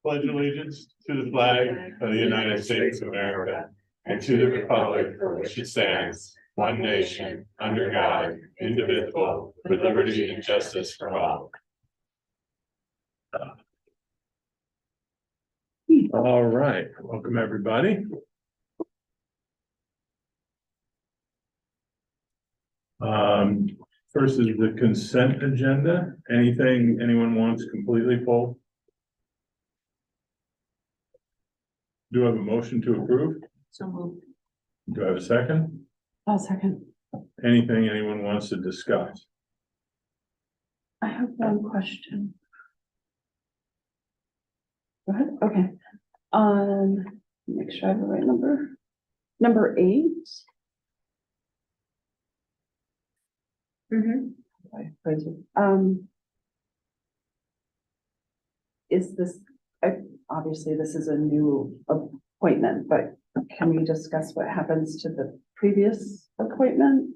pledge allegiance to the flag of the United States of America and to the republic for which it stands, one nation, under God, indivisible, with liberty and justice for all. All right, welcome everybody. First is the consent agenda. Anything anyone wants completely pulled? Do I have a motion to approve? So moved. Do I have a second? I'll second. Anything anyone wants to discuss? I have one question. Go ahead. Okay. Make sure I have the right number. Number 8. Is this, obviously this is a new appointment, but can we discuss what happens to the previous appointment?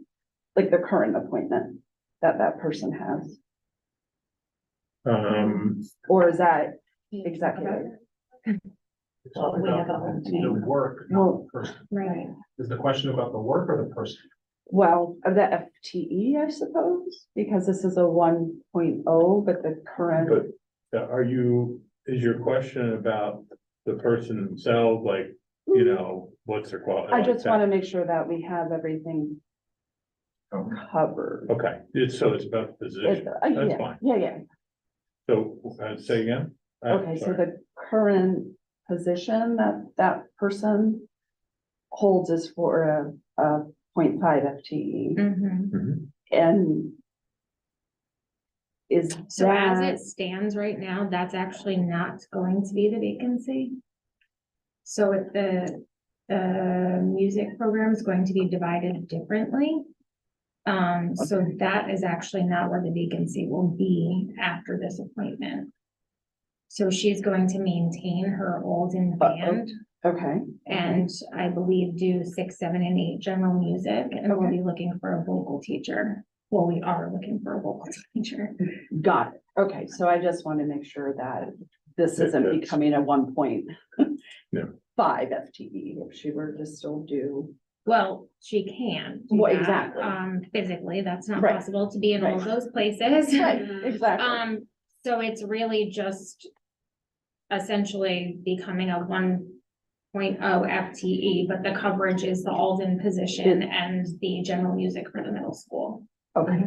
Like the current appointment that that person has? Or is that executive? Well, we have a- the work, not Well, the person. right. Is the question about the work or the person? Well, of the FTE, I suppose, because this is a 1.0, but the current, But is your question about the person themselves, like, you know, what's their quality? I just want to make sure that we have everything covered. Okay, it's about the position. That's Yeah, fine. yeah. So, say again? Okay, so Sorry. the current position that that person holds is for a 0.5 FTE. Mhm. And is So as that, it stands right now, that's actually not going to be the vacancy. So if the music program is going to be divided differently. So that is actually not where the vacancy will be after this appointment. So she's going to maintain her Olden band okay, and I believe do 6, 7, and 8 general music, and we'll Okay. be looking for a vocal teacher. Well, we are looking for a vocal teacher. got it. Okay, so I just want to make sure that this isn't That's- becoming a 1.5 Yeah. FTE if she were to still do. Well, she can. do Well, that, exactly. Physically, that's not Right. possible to be in all Right. those places. Right, exactly. So it's really just essentially becoming a 1.0 FTE, but the coverage is the Alden position and the general music for the middle school. Okay,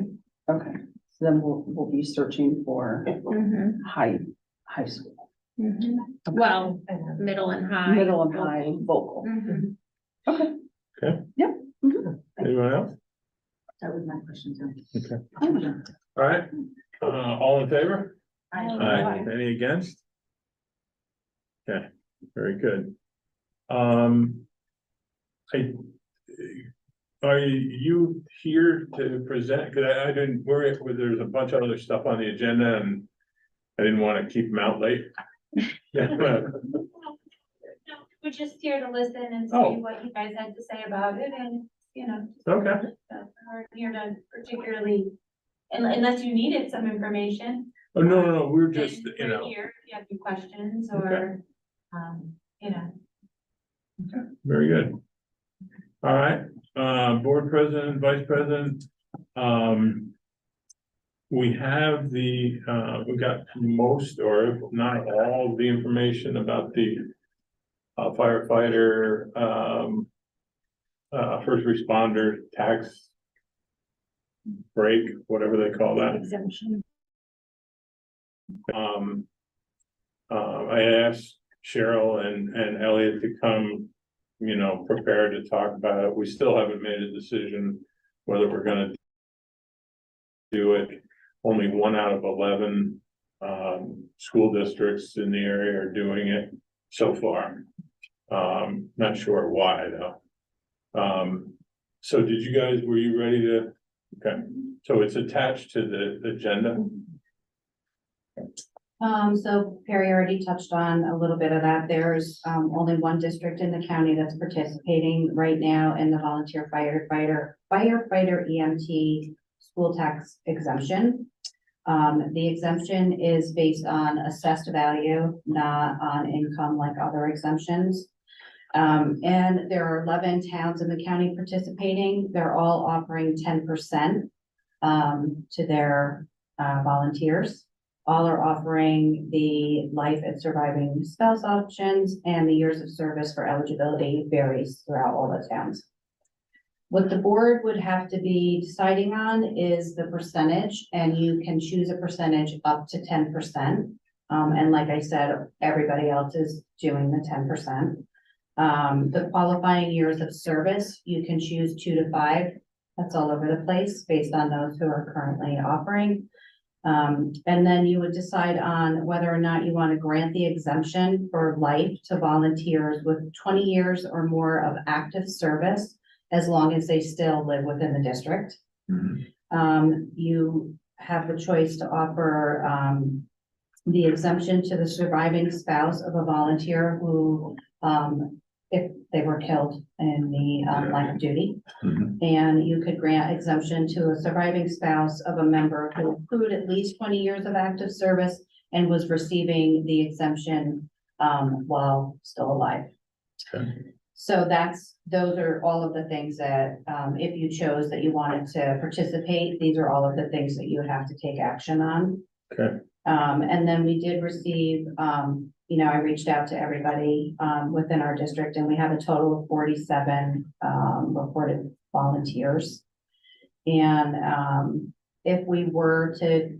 okay. So then we'll be searching for Mhm, high school, mhm. Well, middle and high. middle and high vocal. Mhm. Okay. Okay. Yep. Mhm. Anyone else? That was my question too. Okay. Oh, All right, all in favor? Aye. Any against? Okay, very good. Are you here to present? Cause I didn't, there's a bunch of other stuff on the agenda and I didn't want to keep them out late. Yeah, No, we're just here to listen and see Oh. what you guys had to say about it and, you know, okay, we're here to particularly, unless you needed some information. oh, no, we're then just, you we're know, here if you have any questions Okay. or, you know. very good. All right, board president, vice president. We have we got most or if not all of the information about the firefighter, first responder tax break, whatever they call that. Exemption. I asked Cheryl and Elliot to come, you know, prepared to talk about it. We still haven't made a decision whether we're gonna do it. Only 1 out of 11 school districts in the area are doing it so far. Not sure why though. So were you ready to? Okay, so it's attached to the agenda. So Perry already touched on a little bit of that. There's only one district in the county that's participating right now in the volunteer firefighter EMT school tax exemption. The exemption is based on assessed value, not on income like other exemptions. And there are 11 towns in the county participating. They're all offering 10% to their volunteers. All are offering the life and surviving spouse options, and the years of service for eligibility varies throughout all the towns. What the board would have to be deciding on is the percentage, and you can choose a percentage up to 10%. And like I said, everybody else is doing the 10%. The qualifying years of service, you can choose 2 to 5. That's all over the place based on those who are currently offering. And then you would decide on whether or not you want to grant the exemption for life to volunteers with 20 years or more of active service, as long as they still live within the district. You have the choice to offer the exemption to the surviving spouse of a volunteer who, if they were killed in the line of duty. And you could grant exemption to a surviving spouse of a member who accrued at least 20 years of active service and was receiving the exemption while still alive. Okay. So those are all of the things that, if you chose that you wanted to participate, these are all of the things that you would have to take action on. Okay. And then we did receive, I reached out to everybody within our district, and we have a total of 47 reported volunteers. And if we were to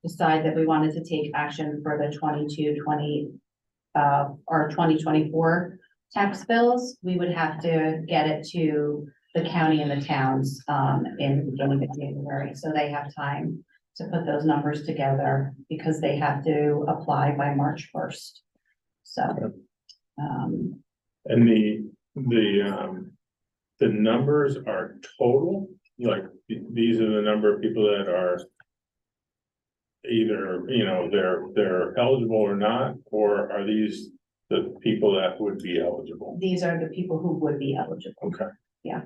decide that we wanted to take action for the 2024 tax bills, we would have to get it to the county and the towns in the beginning of January. So they have time to put those numbers together because they have to apply by March 1st. So, And the numbers are total, like, these are the number of people that are either, they're eligible or not, or are these the people that would be eligible? these are the people who would be eligible. Okay. Yeah.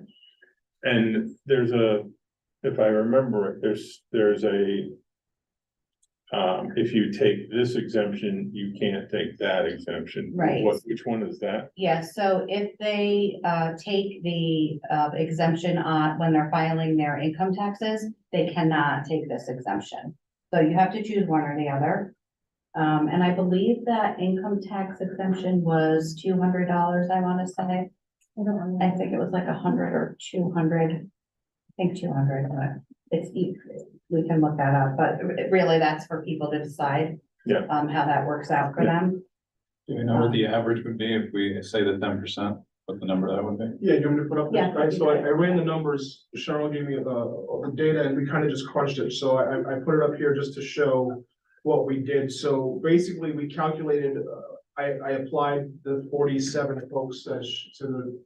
And if I remember it, there's a, if you take this exemption, you can't take that exemption. Right. Which one is that? Yes, so if they take the exemption on when they're filing their income taxes, they cannot take this exemption. So you have to choose one or the other. And I believe that income tax exemption was $200, I want to say. I think it was like 100 or 200. I think 200, but we can look that up, but really that's for people to decide. Yeah. How that works out for them. Do we know what the average would be if we say the 10%, what the number that would be? Yeah, you want me to put up, Yeah. right, so I ran the numbers, Cheryl gave me the data and we kind of just crunched it, so I put it up here just to show what we did, so basically we calculated, I applied the 47 folks to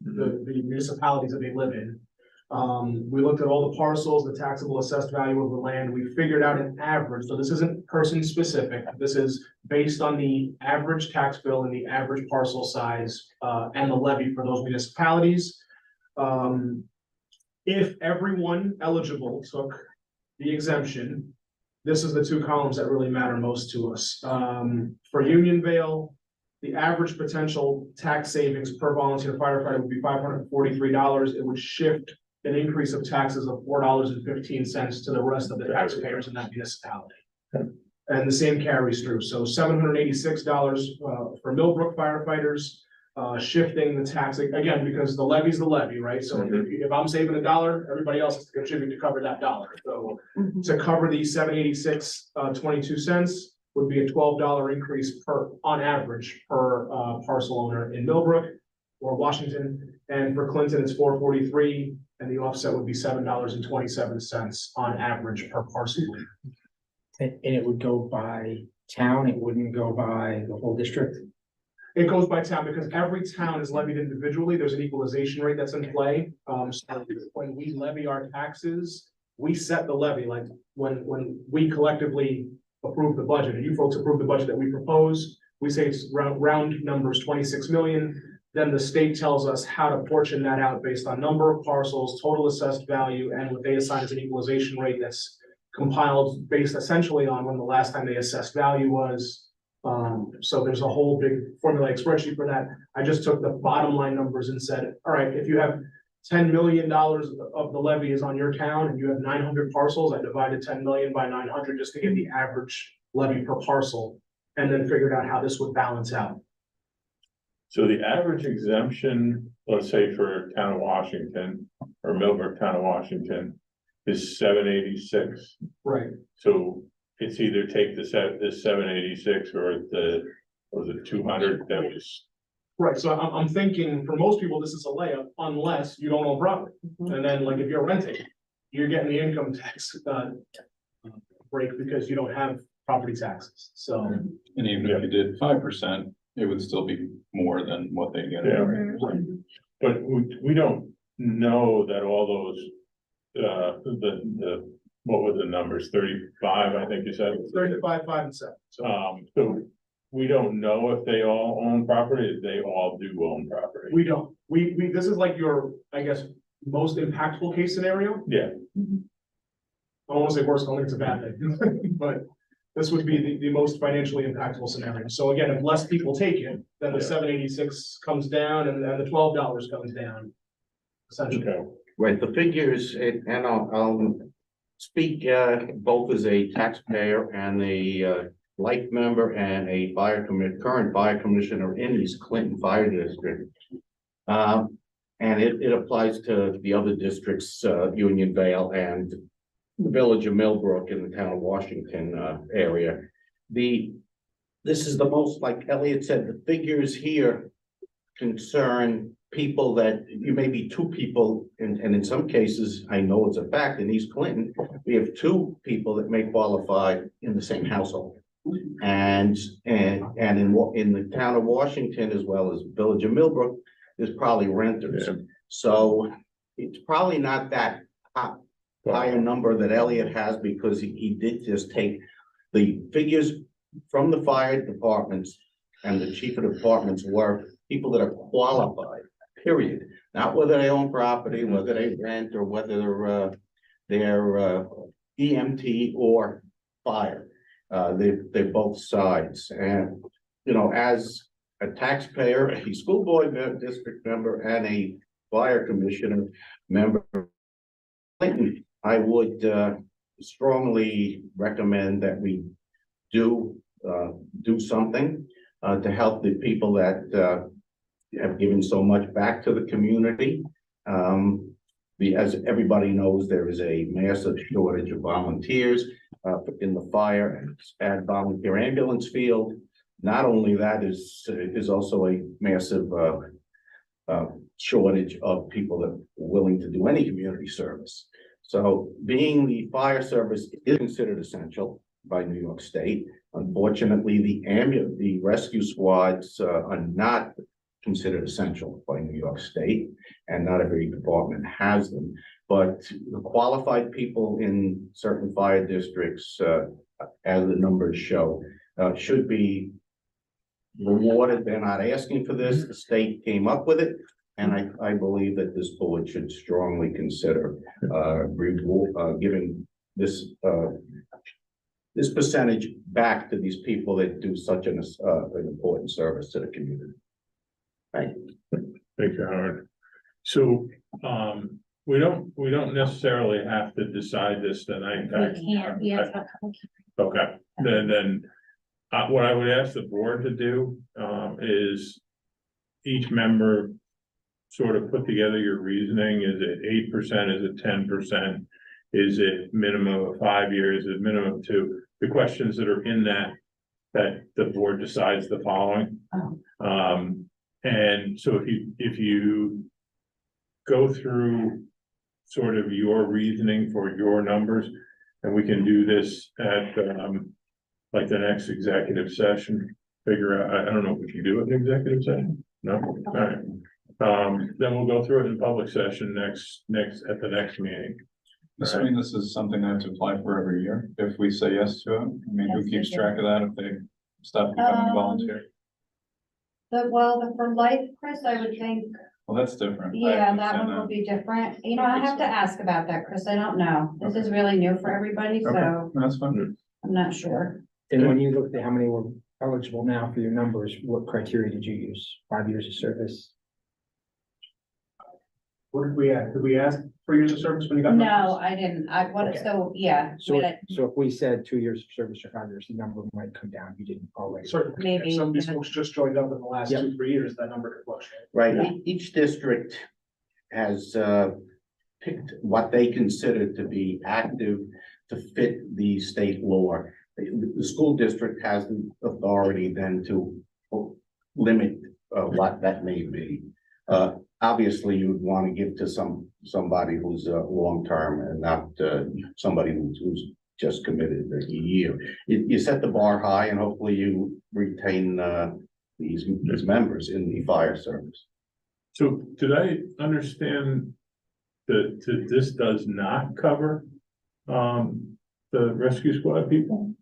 the municipalities that they live in. We looked at all the parcels, the taxable assessed value of the land, we figured out an average, so this isn't person specific, this is based on the average tax bill and the average parcel size, and the levy for those municipalities. If everyone eligible took the exemption, this is the two columns that really matter most to us. For Unionville, the average potential tax savings per volunteer firefighter would be $543. It would shift an increase of taxes of $4.15 to the rest of the taxpayers in that municipality. And the same carries through. So $786 for Millbrook firefighters, shifting the tax, again, because the levy's the levy, right? So if I'm saving $1, everybody else has to contribute to cover that dollar. So to cover the $786.22 would be a $12 increase on average per parcel owner in Millbrook or Washington. And for Clinton, it's $443, and the offset would be $7.27 on average per parcel. And it would go by town, it wouldn't go by the whole district? It goes by town because every town is levied individually. There's an equalization rate that's in play. So when we levy our taxes, we set the levy, like when we collectively approve the budget and you folks approve the budget that we propose, we say it's round numbers, 26 million. Then the state tells us how to portion that out based on number of parcels, total assessed value, and what they assign as an equalization rate that's compiled based essentially on when the last time they assessed value was. So there's a whole big formulaic spreadsheet for that. I just took the bottom line numbers and said, all right, if you have $10 million of the levy is on your town and you have 900 parcels, I divided 10 million by 900 just to get the average levy per parcel, and then figured out how this would balance out. So the average exemption, let's say for town of Washington or Millbrook, town of Washington, is 786. Right. So it's either take this 786 or was it 200 that was, Right, so I'm thinking for most people, this is a layup unless you don't own property. And then like if you're renting, you're getting the income tax break because you don't have property taxes. So And even if you did 5%, it would still be more than what they get. Yeah. Mhm. but we don't know that all those, what were the numbers, 35, I think you said? 35, 5, and 7. So we don't know if they all own property, if they all do own property. We don't, we, this is like your, I guess, most impactful case scenario. Yeah, I don't want to say worst, I don't think it's a bad thing, but this would be the most financially impactful scenario. So again, if less people take it, then the Yeah. 786 comes down and the $12 comes down. Essentially. okay, Right, the figures, and I'll speak both as a taxpayer and a life member and a current fire commissioner in East Clinton Fire District. And it applies to the other districts, Unionvale and the village of Millbrook in the town of Washington area. This is the most, like Elliot said, the figures here concern people that you may be two people, and in some cases, I know it's a fact, in East Clinton, we have two people that may qualify in the same household. And in the town of Washington, as well as village of Millbrook, there's probably renters. Yeah. So it's probably not that higher number that Elliot has, because he did just take the figures from the fire departments and the chief of departments were people that are qualified, period. Not whether they own property, whether they rent, or whether they're EMT or fire. They're both sides. And, you know, as a taxpayer, a school board district member, and a fire commissioner member, I would strongly recommend that we do something to help the people that have given so much back to the community. As everybody knows, there is a massive shortage of volunteers in the fire and volunteer ambulance field. Not only that, is also a massive shortage of people that are willing to do any community service. So being the fire service is considered essential by New York State. Unfortunately, the rescue squads are not considered essential by New York State, and not every department has them. But the qualified people in certain fire districts, as the numbers show, should be rewarded. They're not asking for this. The state came up with it. And I believe that this board should strongly consider giving this percentage back to these people that do such an important service to the community. thank you, Howard. So, we don't necessarily have to decide this tonight. We can't, we have to have a public Okay, then, what I would ask the board to do, is each member sort of put together your reasoning. Is it 8%? Is it 10%? Is it minimum of 5 years? Is it minimum of 2? The questions that are in that the board decides the following. And so if you go through sort of your reasoning for your numbers, and we can do this at, like the next executive session, figure out, I don't know if we can do it in executive session, no? All right. Then we'll go through it in public session at the next meeting. Assuming this is something I have to apply for every year, if we say yes to it, I mean, who keeps track of that if they stop becoming volunteer? For life, Chris, I would think Well, that's different. I Yeah, that understand one will be different. You know, I have to ask about that, Chris. I don't know. This is really new for everybody, Okay, so that's fine. I'm not sure. And when you looked at how many were eligible now for your numbers, what criteria did you use? 5 years of service? What did we ask? Did we ask for years of service when you got? No, numbers? I didn't. I, what, Okay. so, yeah. So, we had- so if we said 2 years of service or 5 years, the number might come down. You didn't already. Certainly, Maybe, if some of these yeah. folks just joined up in the last Yep. 2-3 years, that number could fluctuate. Right, Yeah. each district has picked what they consider to be active to fit the state law. The school district has the authority then to limit what that may be. Obviously, you would want to give to somebody who's long-term and not somebody who's just committed a year. You set the bar high and hopefully you retain these members in the fire service. So did I understand that this does not cover the rescue squad people?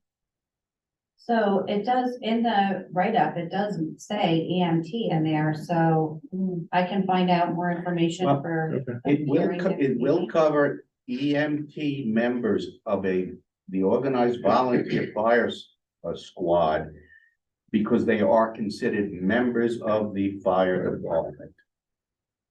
So it does, in the write-up, it doesn't say EMT in there, so I can find out more information Well, for. It will, Hearing it will deputy. cover EMT members of the organized volunteer fire squad because they are considered members of the fire department.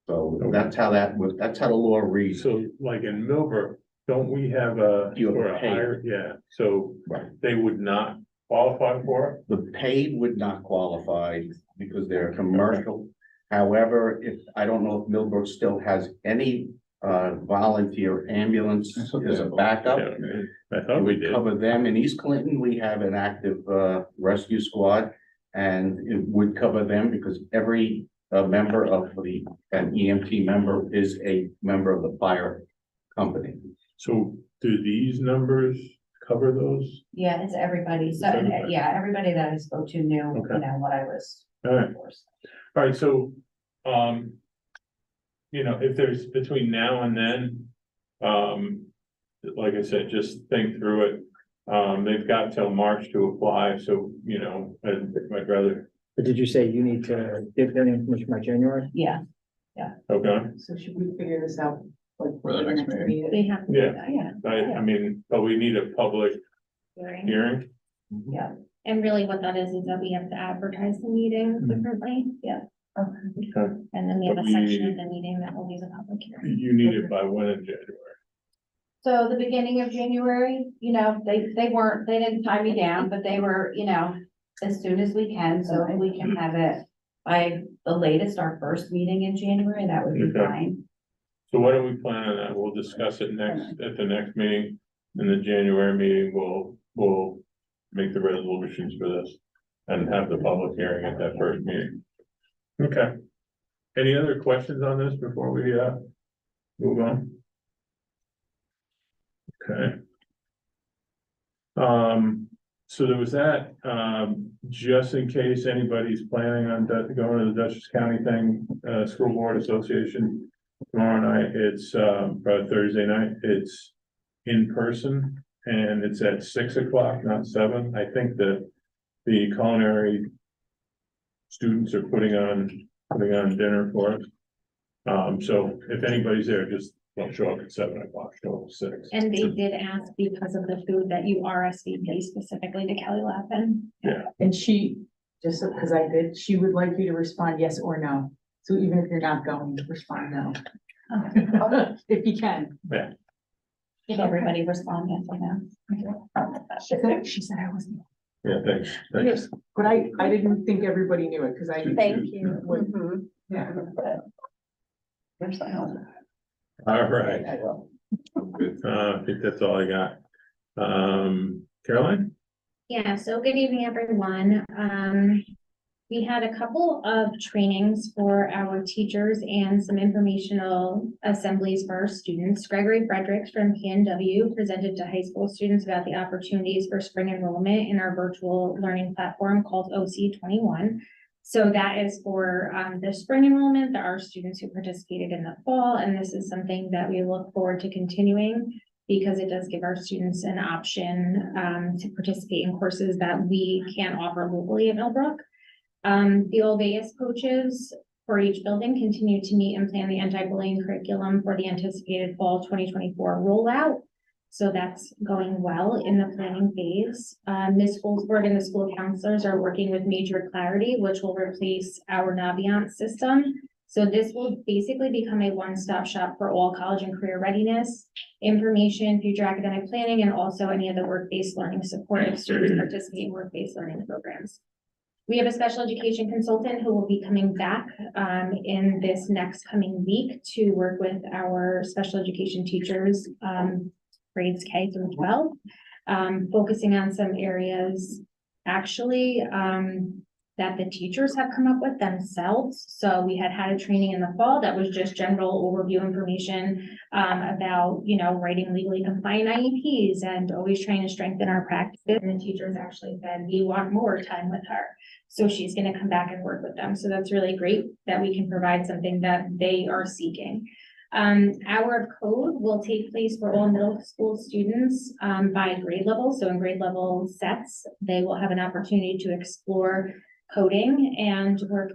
So that's how that's how the law reads. So like in Millbrook, don't we have a, You have or a paid. higher, yeah, so Right. they would not qualify for it? The paid would not qualify because they're commercial. However, I don't know if Millbrook still has any volunteer ambulance That's what as a they have. backup. Yeah, I It thought we would did. cover them. In East Clinton, we have an active rescue squad. And it would cover them because every member of an EMT member is a member of the fire company. So do these numbers cover those? Yeah, it's everybody. So, It's everybody. yeah, everybody that I spoke to knew, Okay. you know, what I was. All right. All right, so, if there's between now and then, like I said, just think through it. They've got till March to apply, so, I'd rather, But did you say you need to give them information by January? Yeah, okay, So should we figure this out? Like For the next meeting. They have. to do Yeah. that, Yeah. I mean, but we need a public Hearing. hearing. And really what that is that we have to advertise the meeting Mhm. differently. Yeah. Okay. And then we have a But we- section of the meeting that will be the public hearing. You need it by when in January? so the beginning of January, you know, they didn't tie me down, but they were, you know, as soon as we can, so if we can have it by the latest, our first meeting in January, that would be Okay. fine. So what do we plan on that? We'll discuss it at the next meeting. In the January meeting, we'll make the resolutions for this and have the public hearing at that first meeting. Okay. Any other questions on this before we, move on? Okay. So there was that, just in case anybody's planning on going to the Dutchess County thing, School Board Association. Tomorrow night, it's probably Thursday night, it's in person and it's at 6 o'clock, not 7. I think the culinary students are putting on dinner for us. So if anybody's there, just don't show up at 7 o'clock, show up at 6. And they did ask because of the food that you RSVP specifically to Kelly Lappin. And she, just because I did, she would like you to respond yes or no. So even if you're not going, respond no. If you can. Did everybody respond yes or no? She said I wasn't. Yeah, thanks. Yes, but I didn't think everybody knew it because I. Thank you. Would- Yeah. All right. I will. I think that's all I got. Caroline? Yeah, so good evening, everyone. We had a couple of trainings for our teachers and some informational assemblies for our students. Gregory Fredericks from PNW presented to high school students about the opportunities for spring enrollment in our virtual learning platform called OC21. So that is for the spring enrollment that our students who participated in the fall, and this is something that we look forward to continuing because it does give our students an option to participate in courses that we can't offer locally at Millbrook. The Old Vegas coaches for each building continue to meet and plan the anti-bullying curriculum for the anticipated fall 2024 rollout. So that's going well in the planning phase. The schools board and the school counselors are working with Major Clarity, which will replace our Naviance system. So this will basically become a one-stop shop for all college and career readiness, information, future academic planning, and also any of the work-based learning support if students participate in work-based learning programs. We have a special education consultant who will be coming back in this next coming week to work with our special education teachers, grades K through 12, focusing on some areas actually that the teachers have come up with themselves. So we had a training in the fall that was just general overview information about, you know, writing legally compliant IEPs and always trying to strengthen our practice. And the teachers actually said, we want more time with her. So she's going to come back and work with them. So that's really great that we can provide something that they are seeking. Hour of code will take place for all middle school students by grade level. So in grade level sets, they will have an opportunity to explore coding and work,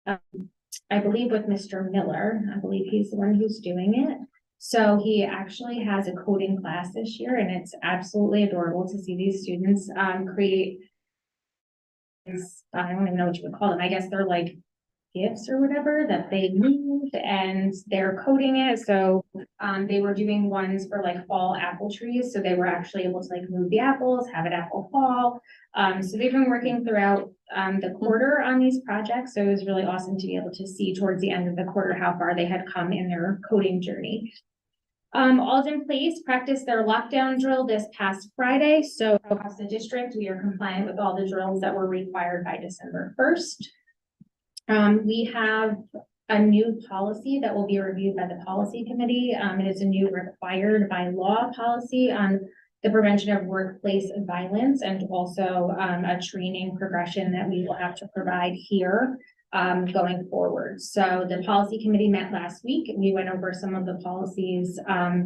I believe, with Mr. Miller. I believe he's the one who's doing it. So he actually has a coding class this year, and it's absolutely adorable to see these students create. I don't even know what you would call them. I guess they're like gifts or whatever that they move, and they're coding it. So they were doing ones for like fall apple trees. So they were actually able to like move the apples, have an apple fall. So they've been working throughout the quarter on these projects. So it was really awesome to be able to see towards the end of the quarter how far they had come in their coding journey. Alden Place practiced their lockdown drill this past Friday. So across the district, we are compliant with all the drills that were required by December 1st. We have a new policy that will be reviewed by the policy committee. It is a new required by law policy on the prevention of workplace violence, and also a training progression that we will have to provide here going forward. So the policy committee met last week. We went over some of the policies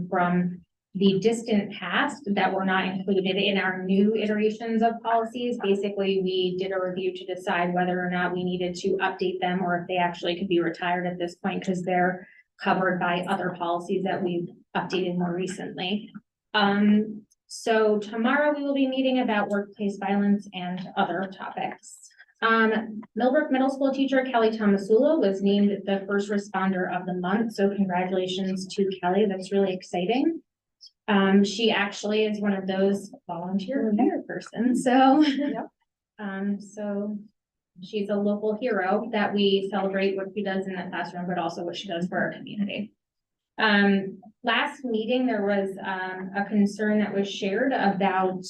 from the distant past that were not included in our new iterations of policies. Basically, we did a review to decide whether or not we needed to update them or if they actually could be retired at this point because they're covered by other policies that we've updated more recently. So tomorrow we will be meeting about workplace violence and other topics. Millbrook Middle School teacher Kelly Tomasula was named the first responder of the month. So congratulations to Kelly. That's really exciting. She actually is one of those volunteer fire persons. So, so she's a local hero that we celebrate what she does in the classroom, but also what she does for our community. Last meeting, there was a concern that was shared about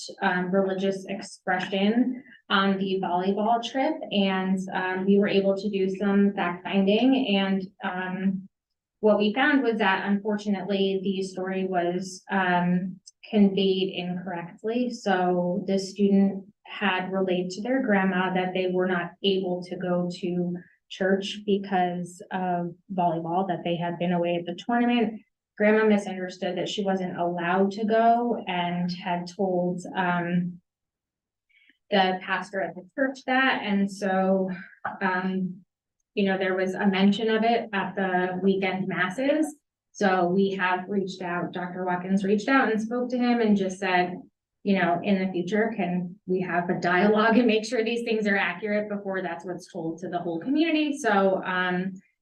religious expression on the volleyball trip, and we were able to do some fact finding, and what we found was that unfortunately the story was conveyed incorrectly. So the student had relayed to their grandma that they were not able to go to church because of volleyball, that they had been away at the tournament. Grandma misunderstood that she wasn't allowed to go and had told the pastor at the church that. And so, you know, there was a mention of it at the weekend masses. So we have reached out, Dr. Watkins reached out and spoke to him and just said, you know, in the future, can we have a dialogue and make sure these things are accurate before that's what's told to the whole community? So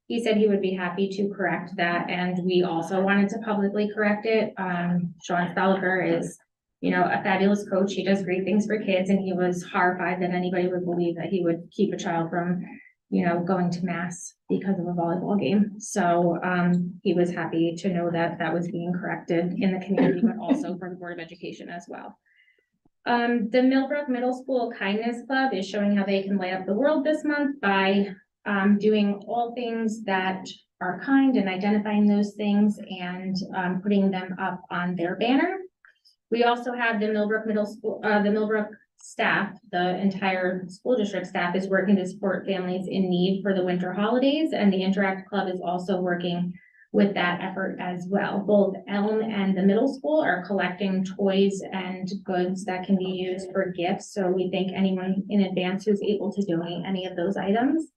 he said he would be happy to correct that. And we also wanted to publicly correct it. Sean Stoliker is, you know, a fabulous coach. He does great things for kids, and he was horrified that anybody would believe that he would keep a child from, you know, going to mass because of a volleyball game. So he was happy to know that that was being corrected in the community, but also from the Board of Education as well. The Millbrook Middle School Kindness Club is showing how they can light up the world this month by doing all things that are kind and identifying those things and putting them up on their banner. We also have the Millbrook Middle School, the Millbrook staff, the entire school district staff is working to support families in need for the winter holidays, and the Interact Club is also working with that effort as well. Both Elm and the middle school are collecting toys and goods that can be used for gifts. So we thank anyone in advance who's able to donate any of those items.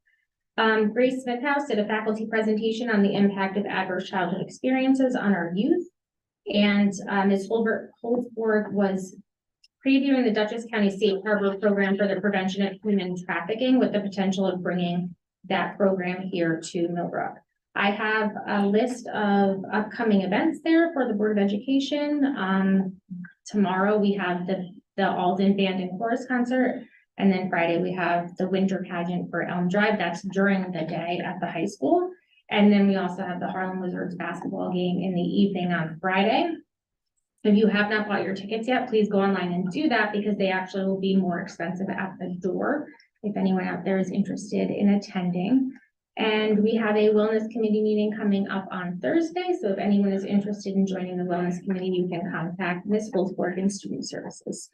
Grace Smithhouse did a faculty presentation on the impact of adverse childhood experiences on our youth. And Ms. Holdsworth was previewing the Dutchess County Safe Harbor Program for the prevention of human trafficking with the potential of bringing that program here to Millbrook. I have a list of upcoming events there for the Board of Education. Tomorrow we have the Alden Band and Chorus concert. And then Friday we have the winter pageant for Elm Drive. That's during the day at the high school. And then we also have the Harlem Wizards basketball game in the evening on Friday. If you have not bought your tickets yet, please go online and do that because they actually will be more expensive at the door if anyone out there is interested in attending. And we have a wellness committee meeting coming up on Thursday. So if anyone is interested in joining the wellness committee, you can contact Ms. Holdsworth in Student Services.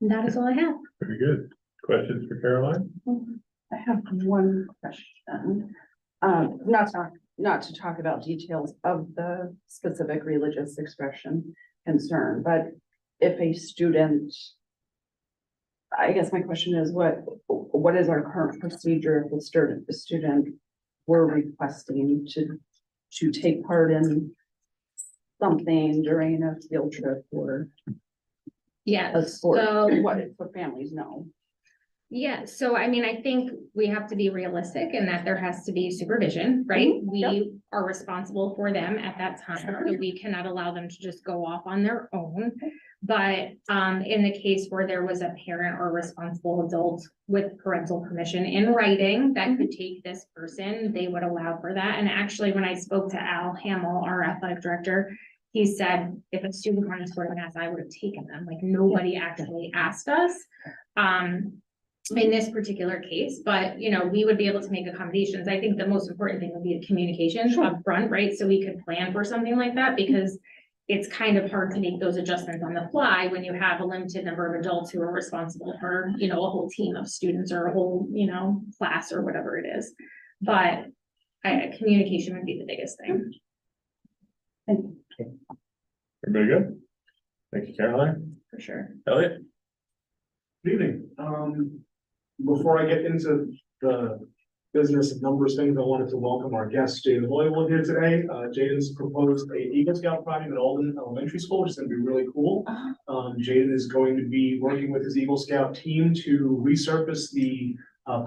And that is all I have. Very good. Questions for Caroline? I have one question. Not to talk about details of the specific religious expression concern, but if a student, I guess my question is, what is our current procedure if the student were requesting to take part in something during a field trip or Yeah, a sport? so What if the families know? yeah, so I mean, I think we have to be realistic in that there has to be supervision, right? Yep. We are responsible for them at that time, so we cannot allow them to just go off on their own. But in the case where there was a parent or responsible adult with parental permission in writing that could take this person, they would allow for that. And actually, when I spoke to Al Hamill, our athletic director, he said, if a student wanted to go to mass, I would have taken them. Like nobody actually asked us. In this particular case, but you know, we would be able to make accommodations. I think the most important thing would be the communication up front, right? So we could plan for something like that because it's kind of hard to make those adjustments on the fly when you have a limited number of adults who are responsible for, you know, a whole team of students or a whole, you know, class or whatever it is. But communication would be the biggest thing. Everybody good? Thank you, Caroline. For sure. Elliot? Good evening. Before I get into the business and numbers things, I wanted to welcome our guest, Jaden Loyal, here today. Jaden's proposed a Eagle Scout project at Alden Elementary School, which is gonna be really cool. Jaden is going to be working with his Eagle Scout team to resurface the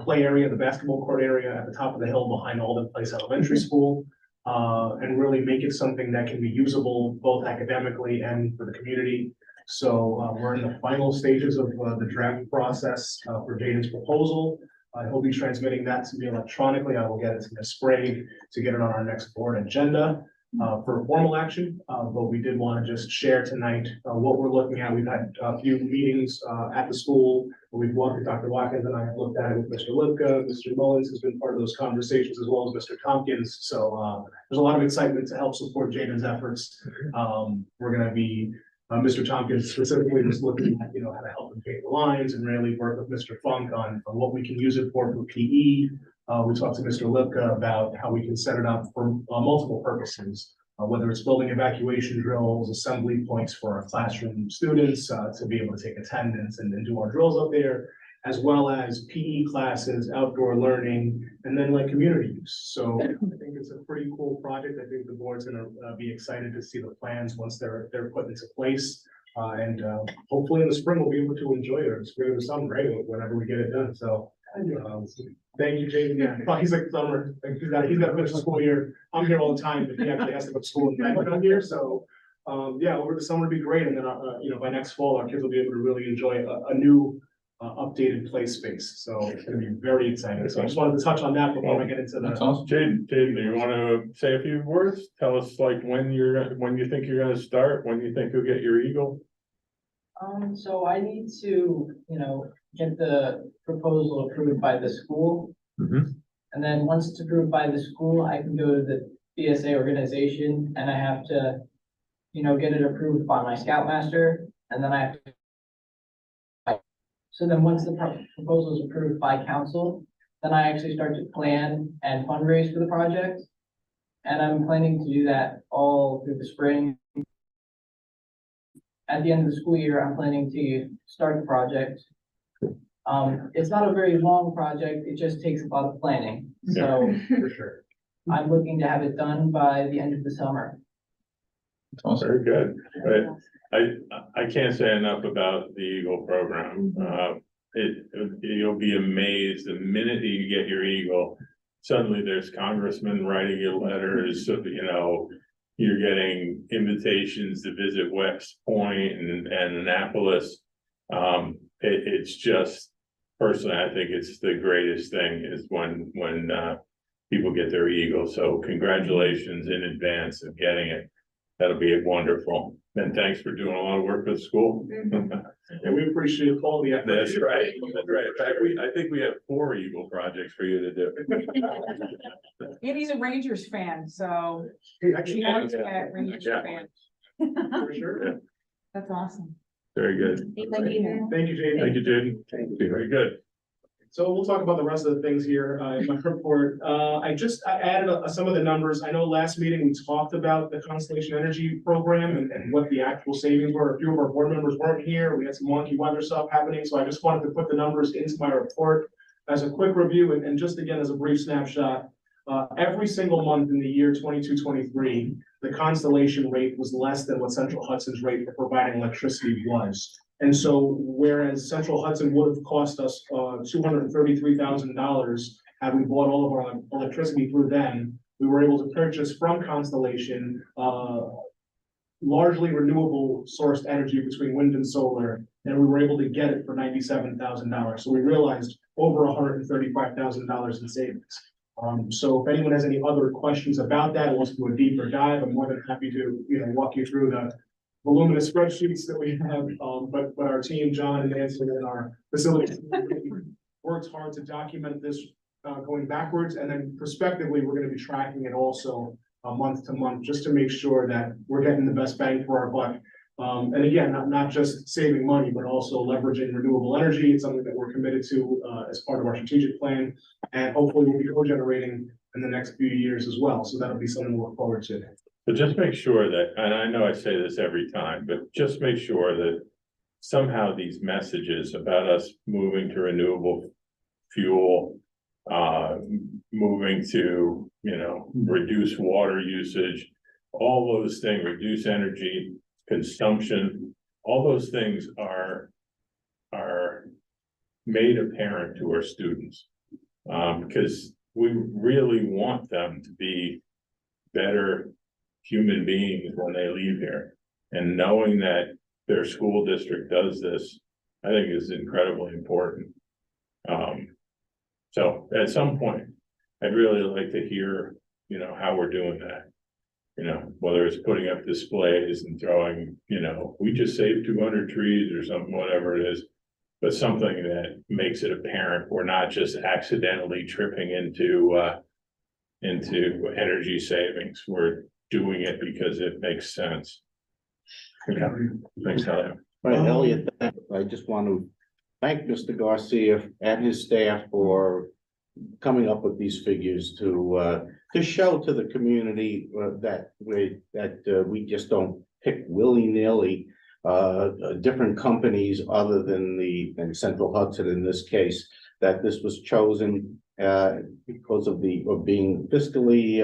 play area, the basketball court area at the top of the hill behind Alden Place Elementary School. And really make it something that can be usable both academically and for the community. So we're in the final stages of the draft process for Jaden's proposal. He'll be transmitting that to me electronically. I will get it to Ms. Sprague to get it on our next board agenda for formal action. But we did want to just share tonight what we're looking at. We've had a few meetings at the school. We've walked with Dr. Watkins and I have looked at it with Mr. Lipka. Mr. Mullins has been part of those conversations as well as Mr. Tompkins. So there's a lot of excitement to help support Jaden's efforts. We're going to be Mr. Tompkins specifically was looking at, you know, how to help him paint the lines and really work with Mr. Funk on what we can use it for PE. We talked to Mr. Lipka about how we can set it up for multiple purposes, whether it's building evacuation drills, assembly points for our classroom students to be able to take attendance and do our drills up there, as well as PE classes, outdoor learning, and then like community use. So I think it's a pretty cool project. I think the board's gonna be excited to see the plans once they're put into place. And hopefully in the spring, we'll be able to enjoy it, or spring or the summer, right, whenever we get it done. So thank you, Jaden. Yeah, he's like summer, like, he's got to finish the school year. I'm here all the time, but he actually has to go to school and I'm here, so yeah, over the summer would be great. And then you know, by next fall, our kids will be able to really enjoy a new updated play space. So it's gonna be very exciting. So I just wanted to touch on that before I get into That's the. awesome. Jaden, do you want to say a few words? Tell us like when you think you're gonna start, when you think you'll get your Eagle? So I need to, you know, get the proposal approved by the school. Mhm. And then once it's approved by the school, I can go to the BSA organization and I have to, you know, get it approved by my Scoutmaster, and then I have to. So then once the proposal is approved by council, then I actually start to plan and fundraise for the project. And I'm planning to do that all through the spring. At the end of the school year, I'm planning to start the project. It's not a very long project, it just takes a lot of planning, so For sure. I'm looking to have it done by the end of the summer. It's awesome. Very good. I can't say enough about the Eagle program. You'll be amazed the minute you get your Eagle. Suddenly there's congressmen writing you letters of, you're getting invitations to visit West Point and Annapolis. It's just, personally, I think it's the greatest thing is when people get their Eagle. So congratulations in advance of getting it. That'll be wonderful. And thanks for doing a lot of work with the school. And we appreciate all the effort. That's right. That's right. In fact, I think we have 4 Eagle projects for you to do. And he's a Rangers fan, so Hey, I he can- wants to get Rangers Yeah. fan. For sure. That's awesome. Very good. Thank you. Thank you, Jamie. Thank you, Jaden. Very good. So we'll talk about the rest of the things here in my report. I added some of the numbers. I know last meeting we talked about the Constellation Energy program and what the actual savings were. A few of our board members weren't here. We had some wonky weather stuff happening, so I just wanted to put the numbers into my report as a quick review and just again as a brief snapshot. Every single month in the year 22-23, the Constellation rate was less than what Central Hudson's rate for providing electricity was. And so whereas Central Hudson would have cost us $233,000 had we bought all of our electricity through them, we were able to purchase from Constellation largely renewable sourced energy between wind and solar, and we were able to get it for $97,000. So we realized over $135,000 in savings. So if anyone has any other questions about that, or wants to do a deeper dive, I'm more than happy to, walk you through the voluminous spreadsheets that we have. But our team, John and Nancy and our facilities works hard to document this, going backwards. And then prospectively, we're gonna be tracking it also, month to month, just to make sure that we're getting the best bang for our buck. And again, not just saving money, but also leveraging renewable energy. It's something that we're committed to as part of our strategic plan, and hopefully we'll be co-generating in the next few years as well. So that'll be something to look forward to. But just make sure that, and I know I say this every time, but just make sure that somehow these messages about us moving to renewable fuel, moving to, reduce water usage, all those things, reduce energy consumption, all those things are made apparent to our students. Because we really want them to be better human beings when they leave here. And knowing that their school district does this, I think is incredibly important. So at some point, I'd really like to hear, how we're doing that. Whether it's putting up displays and throwing, we just saved 200 trees or something, whatever it is. But something that makes it apparent we're not just accidentally tripping into energy savings. We're doing it because it makes sense. Okay. Thanks, Elliot. Right, Elliot, I just want to thank Mr. Garcia and his staff for coming up with these figures to show to the community that we just don't pick willy-nilly different companies other than Central Hudson in this case, that this was chosen because of being fiscally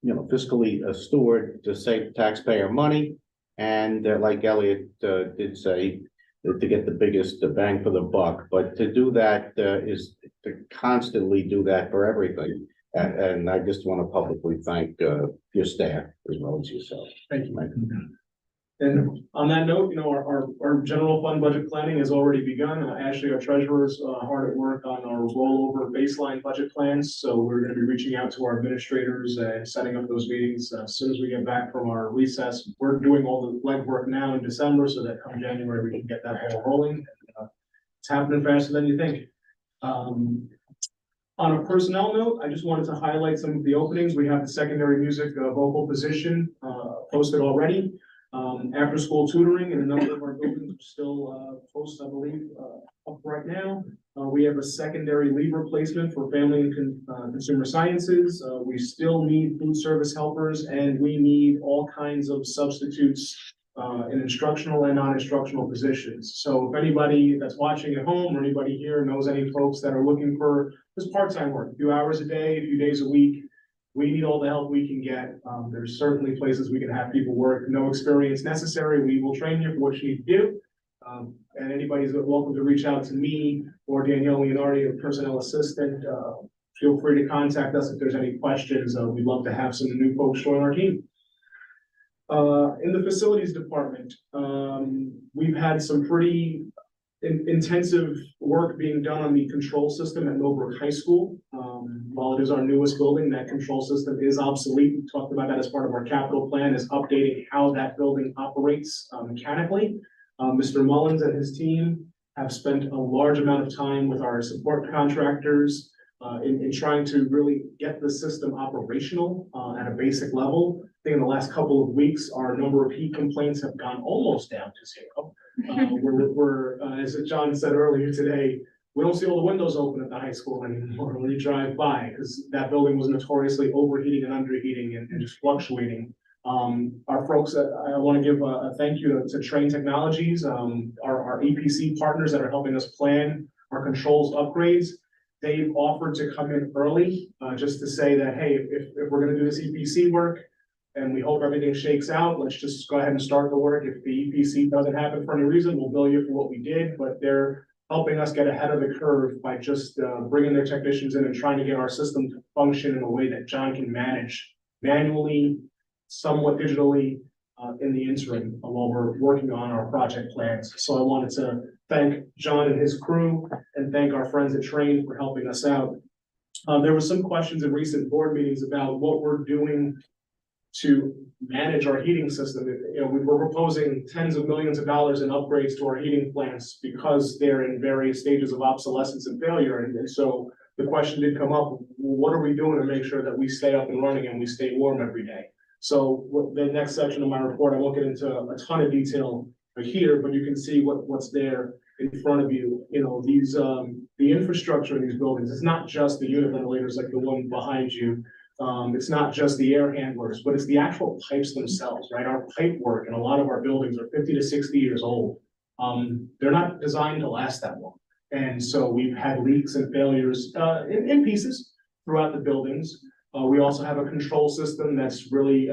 fiscally a steward to save taxpayer money. And like Elliot did say, to get the biggest bang for the buck, but to do that is to constantly do that for everything. And I just want to publicly thank your staff as well as yourself. Thank you, Mike. And on that note, our general fund budget planning has already begun. Ashley, our treasurer, is hard at work on our rollover baseline budget plans. So we're going to be reaching out to our administrators and setting up those meetings as soon as we get back from our recess. We're doing all the legwork now in December so that come January, we can get that ball rolling. It's happening faster than you think. On a personnel note, I just wanted to highlight some of the openings. We have the secondary music vocal position posted already. After school tutoring in a number of our buildings are still posted, I believe, up right now. We have a secondary leave replacement for family and consumer sciences. We still need food service helpers, and we need all kinds of substitutes in instructional and non-instructional positions. So if anybody that's watching at home or anybody here knows any folks that are looking for just part-time work, a few hours a day, a few days a week, we need all the help we can get. There's certainly places we can have people work, no experience necessary. We will train you for what you need to do. And anybody's welcome to reach out to me or Danielle Leonardi, a personnel assistant. Feel free to contact us if there's any questions. We'd love to have some new folks join our team. In the facilities department, we've had some pretty intensive work being done on the control system at Millbrook High School. While it is our newest building, that control system is obsolete. We talked about that as part of our capital plan, is updating how that building operates mechanically. Mr. Mullins and his team have spent a large amount of time with our support contractors in trying to really get the system operational at a basic level. I think in the last couple of weeks, our number of heat complaints have gone almost down to zero. We're as John said earlier today, we don't see all the windows open at the high school anymore when you drive by, because that building was notoriously overheating and underheating and just fluctuating. Our folks, I want to give a thank you to Train Technologies, our EPC partners that are helping us plan our controls upgrades. They've offered to come in early, just to say that, hey, if we're gonna do this EPC work and we hope everything shakes out, let's just go ahead and start the work. If the EPC doesn't happen for any reason, we'll bill you for what we did, but they're helping us get ahead of the curve by just bringing their technicians in and trying to get our system to function in a way that John can manage manually, somewhat digitally, in the interim while we're working on our project plans. So I wanted to thank John and his crew and thank our friends at Train for helping us out. There were some questions in recent board meetings about what we're doing to manage our heating system. You know, we were proposing tens of millions of dollars in upgrades to our heating plants because they're in various stages of obsolescence and failure. And so the question did come up, well, what are we doing to make sure that we stay up and running and we stay warm every day? So the next section of my report, I won't get into a ton of detail here, but you can see what's there in front of you. You know, these the infrastructure in these buildings, it's not just the unit ventilators like the one behind you. It's not just the air handlers, but it's the actual pipes themselves, right? Our pipe work in a lot of our buildings are 50 to 60 years old. They're not designed to last that long. And so we've had leaks and failures in pieces throughout the buildings. We also have a control system that's really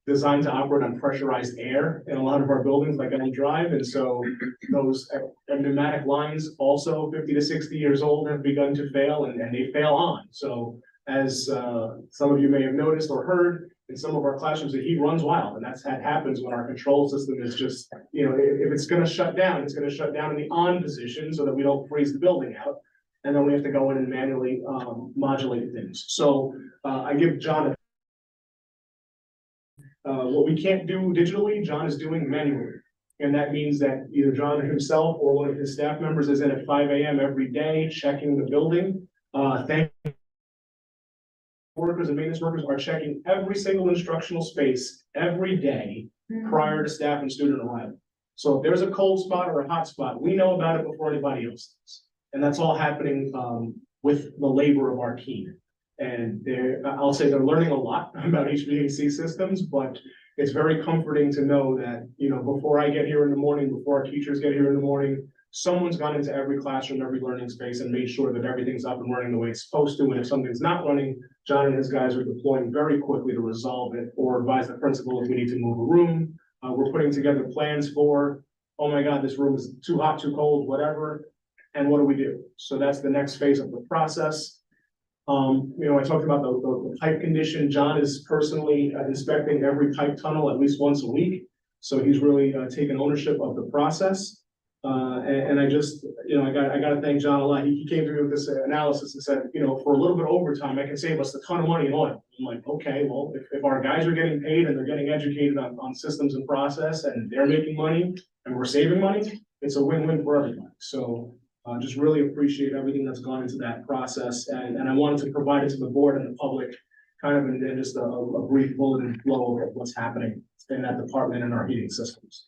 designed to operate on pressurized air in a lot of our buildings, like Elm Drive. And so those pneumatic lines, also 50 to 60 years old, have begun to fail, and they fail on. So as some of you may have noticed or heard, in some of our classrooms, the heat runs wild, and that happens when our control system is just, you know, if it's going to shut down, it's going to shut down in the on position so that we don't freeze the building out. And then we have to go in and manually modulate things. So I give John what we can't do digitally, John is doing manually. And that means that either John himself or one of his staff members is in at 5 a.m. every day, checking the building. Workers and maintenance workers are checking every single instructional space every day prior to staff and student arrival. So if there's a cold spot or a hot spot, we know about it before anybody else does. And that's all happening with the labor of our team. And I'll say they're learning a lot about HVAC systems, but it's very comforting to know that, you know, before I get here in the morning, before our teachers get here in the morning, someone's gone into every classroom, every learning space and made sure that everything's up and running the way it's supposed to. And if something's not running, John and his guys are deploying very quickly to resolve it or advise the principal if we need to move a room. We're putting together plans for, oh my God, this room is too hot, too cold, whatever. And what do we do? So that's the next phase of the process. You know, I talked about the pipe condition. John is personally inspecting every pipe tunnel at least once a week. So he's really taken ownership of the process. And I just, you know, I got to thank John a lot. He came to me with this analysis and said, you know, for a little bit of overtime, I can save us a ton of money in oil. I'm like, okay, well, if our guys are getting paid and they're getting educated on systems and process and they're making money and we're saving money, it's a win-win for everybody. So just really appreciate everything that's gone into that process. And I wanted to provide it to the board and the public kind of in just a brief bulletin flow of what's happening in that department and our heating systems.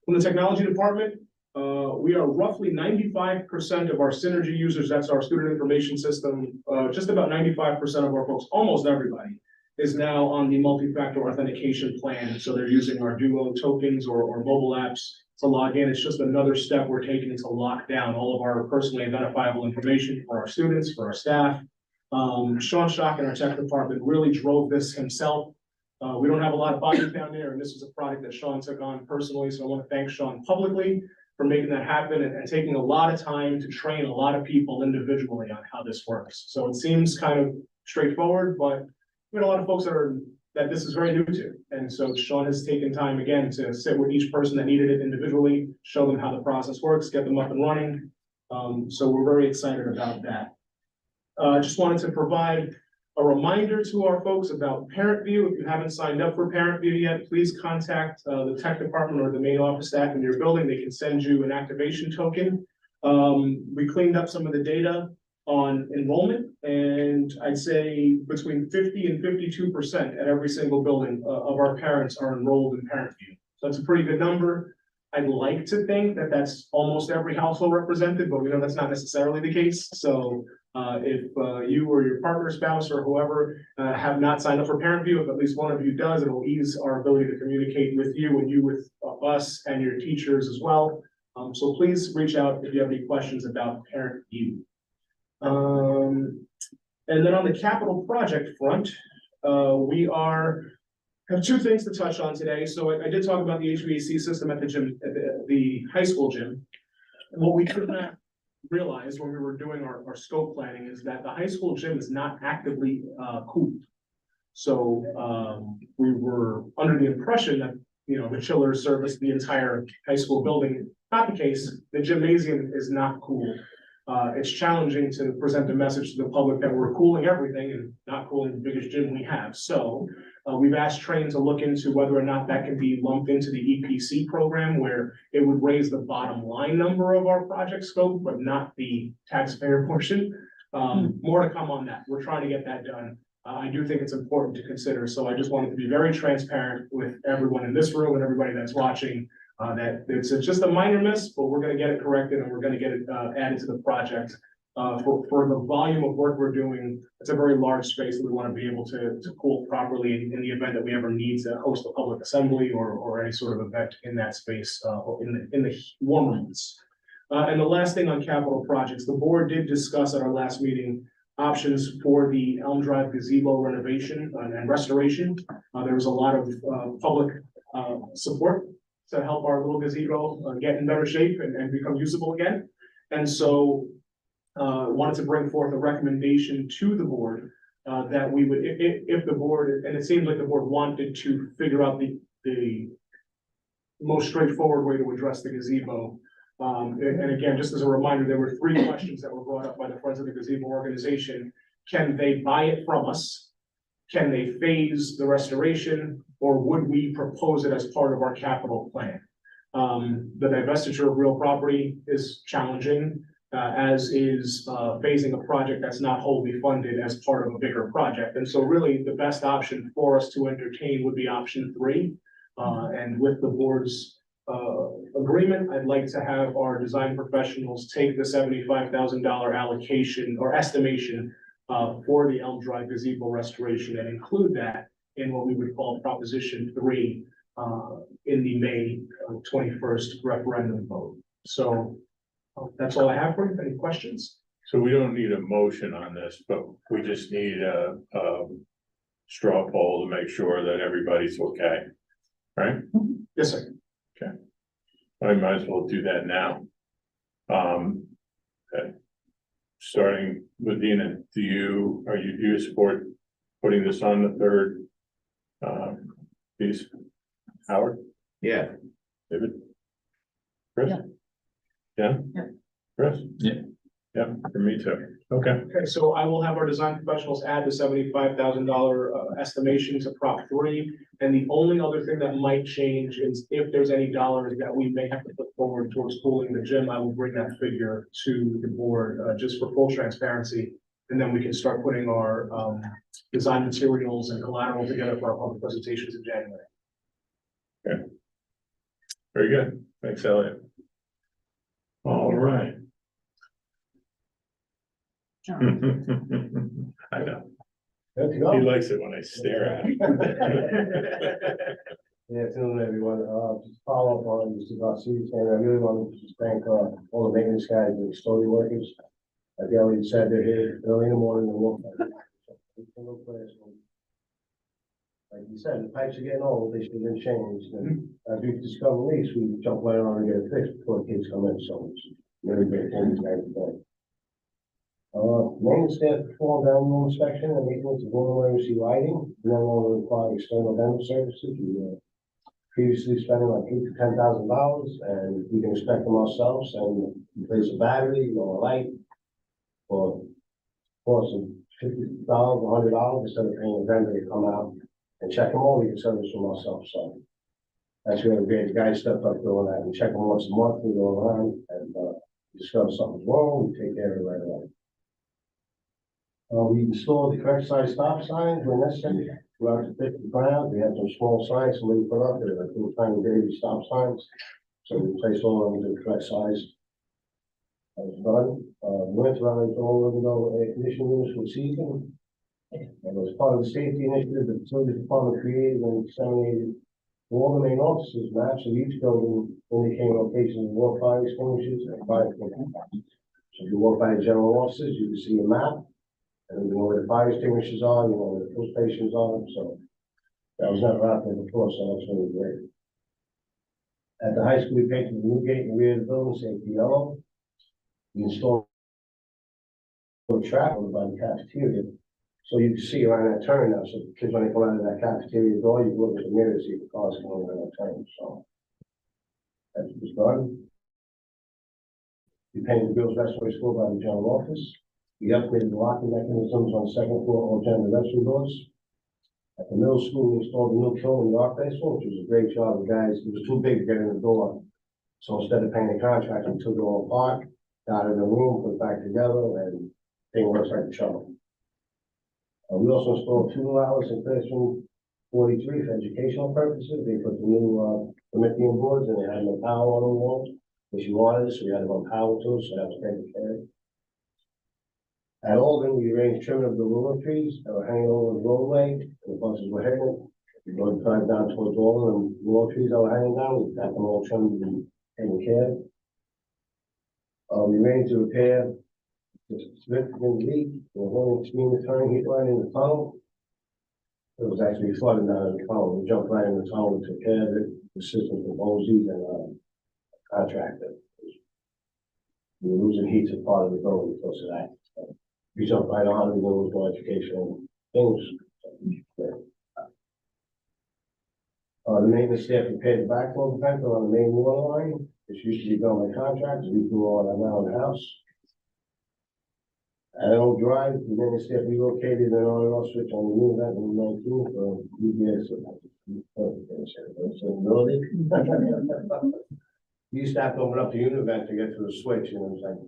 From the technology department, we are roughly 95% of our Synergy users, that's our student information system, just about 95% of our folks, almost everybody, is now on the multi-factor authentication plan. So they're using our Duo tokens or mobile apps to log in. It's just another step we're taking to lock down all of our personally identifiable information for our students, for our staff. Sean Shock in our tech department really drove this himself. We don't have a lot of bodies down there, and this was a project that Sean took on personally. So I want to thank Sean publicly for making that happen and taking a lot of time to train a lot of people individually on how this works. So it seems kind of straightforward, but we have a lot of folks that this is very new to. And so Sean has taken time again to sit with each person that needed it individually, show them how the process works, get them up and running. So we're very excited about that. Just wanted to provide a reminder to our folks about Parent View. If you haven't signed up for Parent View yet, please contact the tech department or the main office staff in your building. They can send you an activation token. We cleaned up some of the data on enrollment, and I'd say between 50 and 52% at every single building of our parents are enrolled in Parent View. So that's a pretty good number. I'd like to think that that's almost every household represented, but we know that's not necessarily the case. So if you or your partner, spouse, or whoever have not signed up for Parent View, if at least one of you does, it will ease our ability to communicate with you and you with us and your teachers as well. So please reach out if you have any questions about Parent View. And then on the capital project front, we have two things to touch on today. So I did talk about the HVAC system at the gym, at the high school gym. And what we could not realize when we were doing our scope planning is that the high school gym is not actively cooled. So we were under the impression that, the chillers service the entire high school building. Not the case. The gymnasium is not cooled. It's challenging to present a message to the public that we're cooling everything and not cooling the biggest gym we have. So we've asked Trane to look into whether or not that can be lumped into the EPC program, where it would raise the bottom line number of our project scope, but not the taxpayer portion. More to come on that. We're trying to get that done. I do think it's important to consider. So I just wanted to be very transparent with everyone in this room and everybody that's watching. That it's just a minor miss, but we're gonna get it corrected and we're gonna get it added to the project. For the volume of work we're doing, it's a very large space that we want to be able to cool properly in the event that we ever need to host a public assembly or any sort of event in that space in the warm months. And the last thing on capital projects, the board did discuss at our last meeting options for the Elm Drive gazebo renovation and restoration. There was a lot of public support to help our little gazebo get in better shape and become usable again. And so wanted to bring forth a recommendation to the board that we would, if the board, and it seems like the board wanted to figure out the most straightforward way to address the gazebo. And again, just as a reminder, there were three questions that were brought up by the Friends of the Gazebo organization. Can they buy it from us? Can they phase the restoration, or would we propose it as part of our capital plan? The divestiture of real property is challenging, as is phasing a project that's not wholly funded as part of a bigger project. And so really the best option for us to entertain would be option 3. And with the board's agreement, I'd like to have our design professionals take the $75,000 allocation or estimation for the Elm Drive gazebo restoration and include that in what we would call Proposition 3 in the May 21st referendum vote. So that's all I have for you. Any questions? So we don't need a motion on this, but we just need a straw poll to make sure that everybody's okay, right? Yes, sir. I might as well do that now. Okay. Starting with Dina, do you support putting this on the third piece? Howard? Yeah. David? Chris? Yeah? Yeah. Chris? Yeah. Yeah, for me too. Okay. Okay, so I will have our design professionals add the $75,000 estimation to Prop 3. And the only other thing that might change is if there's any dollars that we may have to put forward towards cooling the gym, I will bring that figure to the board just for full transparency. And then we can start putting our design materials and collateral together for our public presentations in January. Okay. Very good. Thanks, Elliot. All right. I know. Good to He go. likes it when I stare at him. Good afternoon, everyone. Just follow up on Mr. Garcia's thing. I really want to just thank, all the maintenance guys and custodial workers. Like Elliot said, they're here early in the morning and work. Every single classroom. Like you said, the pipes are getting old, they should have been changed, and as we've discovered leaks, we jump right on and get it fixed before the kids come in, so it's really great things guys are doing. Maintenance staff performed annual inspection and maintenance of all emergency lighting, no longer require external vendor services. We previously spending like $8,000 to $10,000, and we can inspect them ourselves and replace a battery or a light for cost of $50, $100 instead of paying a vendor to come out and check them all. We can service them ourselves, so that's really great. The guys stepped up doing that. We check them once a month. We go around and discover something's wrong. We take care of it right away. We installed the correct size stop signs when necessary throughout the 50 grounds. We had some small signs somebody put up there, like little tiny baby stop signs. So we placed all of them to the correct size. That was done. Winterized all window air conditioning units for the season. And as part of the safety initiative, the facilities department created and disseminated to all the main offices maps of each building indicating locations of all fire extinguishers and fire extinguishers. So if you walk by the general offices, you can see a map. And you know where the fire extinguishers are, you know where the push stations are, so that was never out there before, so that's really great. At the high school, we painted the new gate in the rear of the building, safety yellow. We installed a trap over by the cafeteria, so you can see around that turn now, so the kids, when they come out of that cafeteria door, you can look at the mirror to see the cars coming around that turn, so. That's what's done. We painted the girls' restroom school by the general office. We upgraded the locking mechanisms on the second floor, all gender restroom doors. At the middle school, we installed a new kiln in the art basement, which was a great job. The guys, it was too big to get in the door. So instead of paying the contract, we took it all apart, got it in the room, put it back together, and thing works like a charm. We also installed 2 new outlets in classroom 43 for educational purposes. They put the new Promethean boards and they had no power on the wall, which we wanted, so we had to run power to it, so that was taken care of. At Alden, we arranged trimming of the willow trees that were hanging over the roadway, and the buses were hitting. If you go to drive down towards Alden, and willow trees that were hanging down, we got them all trimmed and taken care of. We arranged to repair the significant leak, the whole steam returning heat line in the tunnel. It was actually flooded down in the tunnel. We jumped right in the tunnel and took care of it. The system from Bosey's and contractor. We were losing heat as part of the building because of that. So we jumped right on it, we know more educational things. The maintenance staff repaired the backflow preventer on the main water line. This used to be done by contractors. We do all that now in the house. At Old Drive, the maintenance staff relocated an on-and-off switch on the new event in 19 for UPS. We used to have to open up the unit event to get to the switch, and it was like,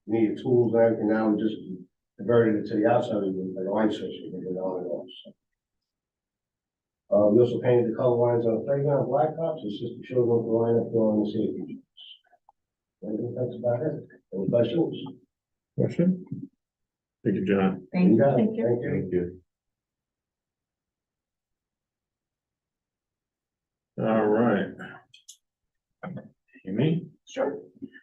you needed tools and everything. Now we just diverted it to the outside of the unit, like a light switch, you can get on and off. So. We also painted the color lines on the playground blacktops. It's just the children to line up on the safety. I think that's about it. Any questions? Question? Thank you, John. Thank you. got it. Thank you. Thank you. All right. Amy? Sure.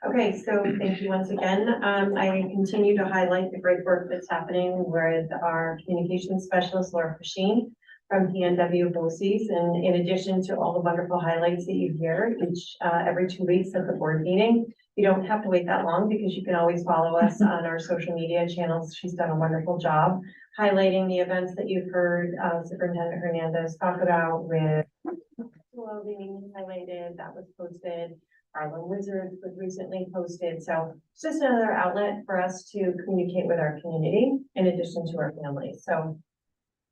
Okay, so thank you once again. I continue to highlight the great work that's happening with our communications specialist, Laura Pasheen from PNW BOCES. And in addition to all the wonderful highlights that you hear every 2 weeks at the board meeting, you don't have to wait that long because you can always follow us on our social media channels. She's done a wonderful job highlighting the events that you've heard Superintendent Hernandez talk about with being highlighted, that was posted. Harlem Wizards was recently posted. So it's just another outlet for us to communicate with our community in addition to our families. So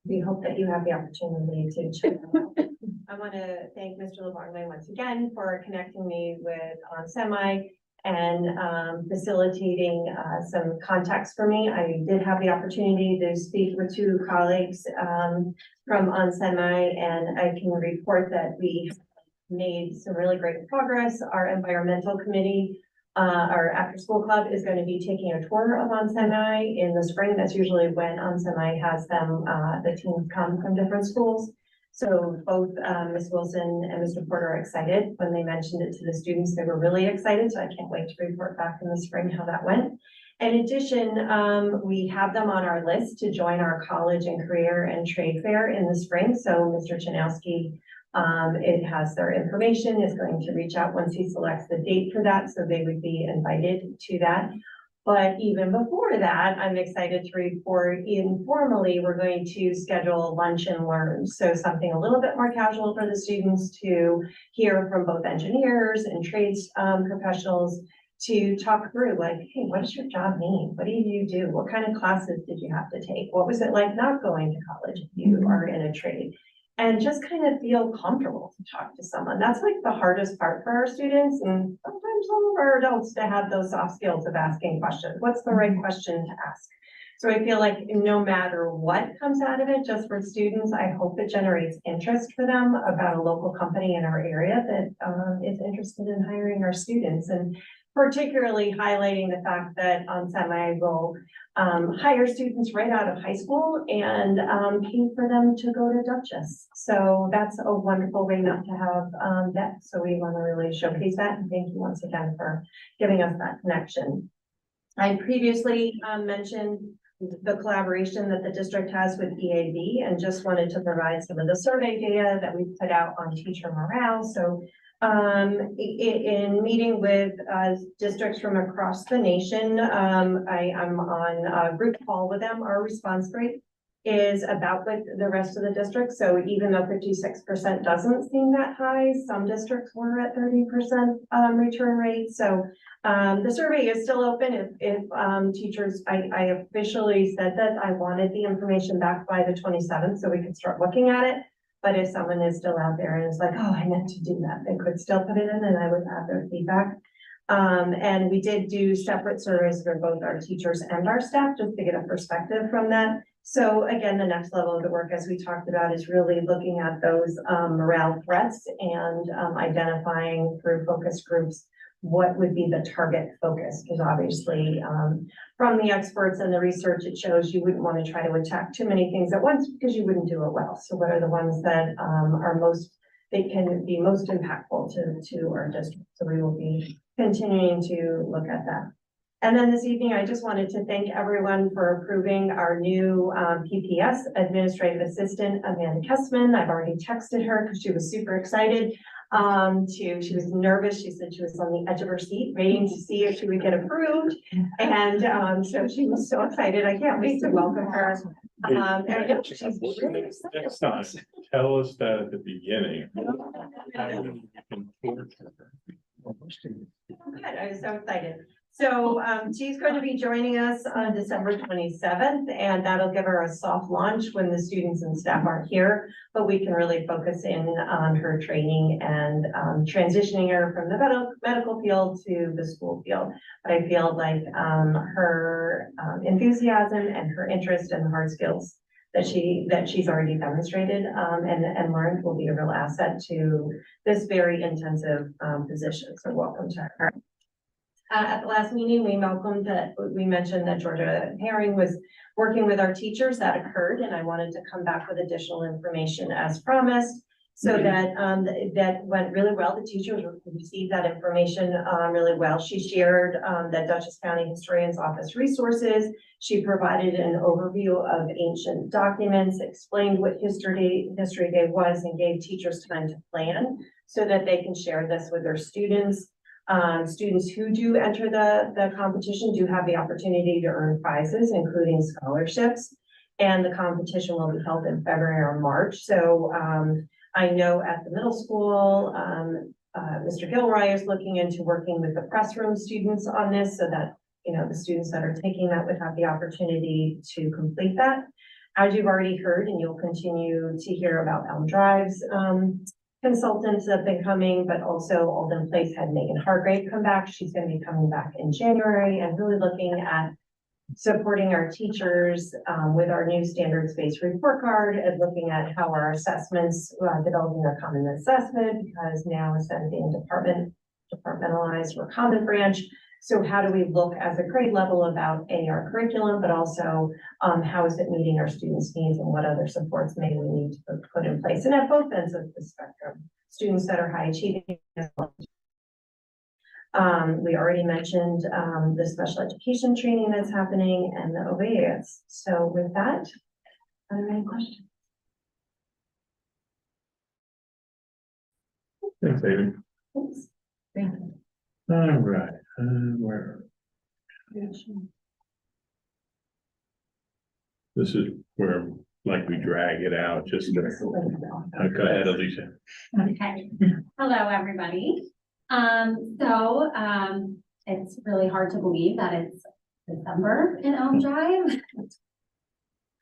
we hope that you have the opportunity to check them out. I want to thank Mr. LeBarnway once again for connecting me with onsemi and facilitating some contacts for me. I did have the opportunity to speak with 2 colleagues from onsemi, and I can report that we made some really great progress. Our environmental committee our after-school club is going to be taking a tour of On Semi in the spring. That's usually when On Semi has them, the teams come from different schools. So both Ms. Wilson and Mr. Porter are excited. When they mentioned it to the students, they were really excited. So I can't wait to report back in the spring how that went. In addition, we have them on our list to join our college and career and trade fair in the spring. So Mr. Chanowski, it has their information, is going to reach out once he selects the date for that. So they would be invited to that. But even before that, I'm excited to report informally, we're going to schedule lunch and learn. So something a little bit more casual for the students to hear from both engineers and trades professionals to talk through like, hey, what does your job mean? What do you do? What kind of classes did you have to take? What was it like not going to college if you are in a trade? And just kind of feel comfortable to talk to someone. That's like the hardest part for our students and sometimes some of our adults to have those soft skills of asking questions. What's the right question to ask? So I feel like no matter what comes out of it, just for students, I hope it generates interest for them about a local company in our area that is interested in hiring our students, and particularly highlighting the fact that On Semi will hire students right out of high school and pay for them to go to Dutchess. So that's a wonderful way not to have that. So we want to really showcase that. And thank you once again for giving us that connection. I previously mentioned the collaboration that the district has with EAB and just wanted to provide some of the survey data that we put out on teacher morale. So in meeting with districts from across the nation, I'm on a group call with them. Our response rate is about with the rest of the districts. So even though 56% doesn't seem that high, some districts were at 30% return rate. So the survey is still open. If teachers, I officially said that I wanted the information back by the 27th so we could start looking at it. But if someone is still out there and is like, oh, I meant to do that, they could still put it in and I would have their feedback. And we did do separate surveys for both our teachers and our staff just to get a perspective from that. So again, the next level of the work, as we talked about, is really looking at those morale threats and identifying through focus groups what would be the target focus, because obviously from the experts and the research, it shows you wouldn't want to try to attack too many things at once because you wouldn't do it well. So what are the ones that are most, they can be most impactful to our district? So we will be continuing to look at that. And then this evening, I just wanted to thank everyone for approving our new PPS administrative assistant, Amanda Kessman. I've already texted her because she was super excited. She was nervous. She said she was on the edge of her seat waiting to see if she would get approved. And so she was so excited. I can't wait to welcome her. And I know she's really excited. Next time, tell us that at the beginning. Good, I was so excited. So she's going to be joining us on December 27th, and that'll give her a soft launch when the students and staff aren't here, but we can really focus in on her training and transitioning her from the medical field to the school field. But I feel like her enthusiasm and her interest and the hard skills that she's already demonstrated and learned will be a real asset to this very intensive position. So welcome to her. At the last meeting, we mentioned that Georgia Herring was working with our teachers. That occurred, and I wanted to come back with additional information as promised. So that that went really well. The teachers received that information really well. She shared the Dutchess County Historian's Office resources. She provided an overview of ancient documents, explained what History Day was, and gave teachers time to plan so that they can share this with their students. Students who do enter the competition do have the opportunity to earn prizes, including scholarships, and the competition will be held in February or March. So I know at the middle school, Mr. Gilroy is looking into working with the press room students on this so that, you know, the students that are taking that would have the opportunity to complete that. As you've already heard, and you'll continue to hear about Elm Drive's consultants have been coming, but also Alden Place had Megan Hargrave come back. She's going to be coming back in January and really looking at supporting our teachers with our new standards-based report card and looking at how our assessments, developing a common assessment, because now instead of being departmentalized or common branch, So how do we look as a grade level about our curriculum, but also how is it meeting our students' needs and what other supports may we need to put in place? And at both ends of the spectrum, students that are high achieving. We already mentioned the special education training that's happening and the OAS. So with that, are there any questions? Thanks, Amy. Thanks. Thank you. All right, where? This is where, like, we drag it out, just to, go ahead, Alicia. Okay, hello, everybody. It's really hard to believe that it's December in Elm Drive. It's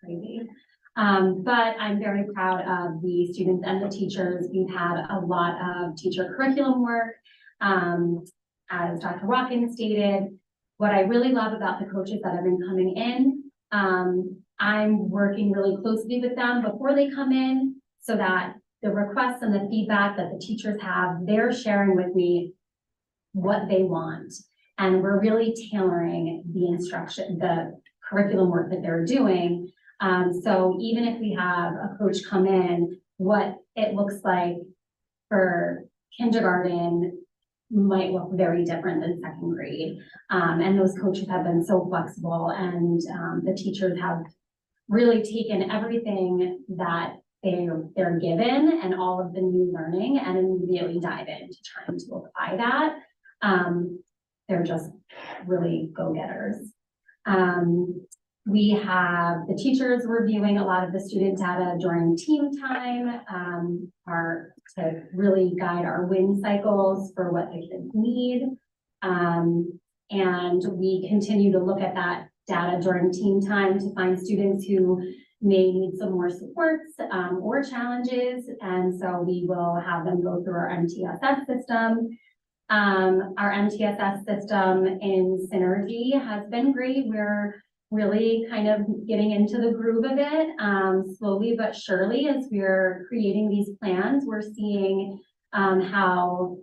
crazy. But I'm very proud of the students and the teachers. We've had a lot of teacher curriculum work. As Dr. Watkins stated, what I really love about the coaches that have been coming in, I'm working really closely with them before they come in so that the requests and the feedback that the teachers have, they're sharing with me what they want. And we're really tailoring the instruction, the curriculum work that they're doing. So even if we have a coach come in, what it looks like for kindergarten might look very different than second grade. And those coaches have been so flexible, and the teachers have really taken everything that they're given and all of the new learning and immediately dive into trying to apply that. They're just really go-getters. We have the teachers reviewing a lot of the student data during team time, to really guide our win cycles for what the kids need. And we continue to look at that data during team time to find students who may need some more supports or challenges. And so we will have them go through our MTSS system. Our MTSS system in Synergy has been great. We're really kind of getting into the groove of it, slowly but surely. As we're creating these plans, we're seeing how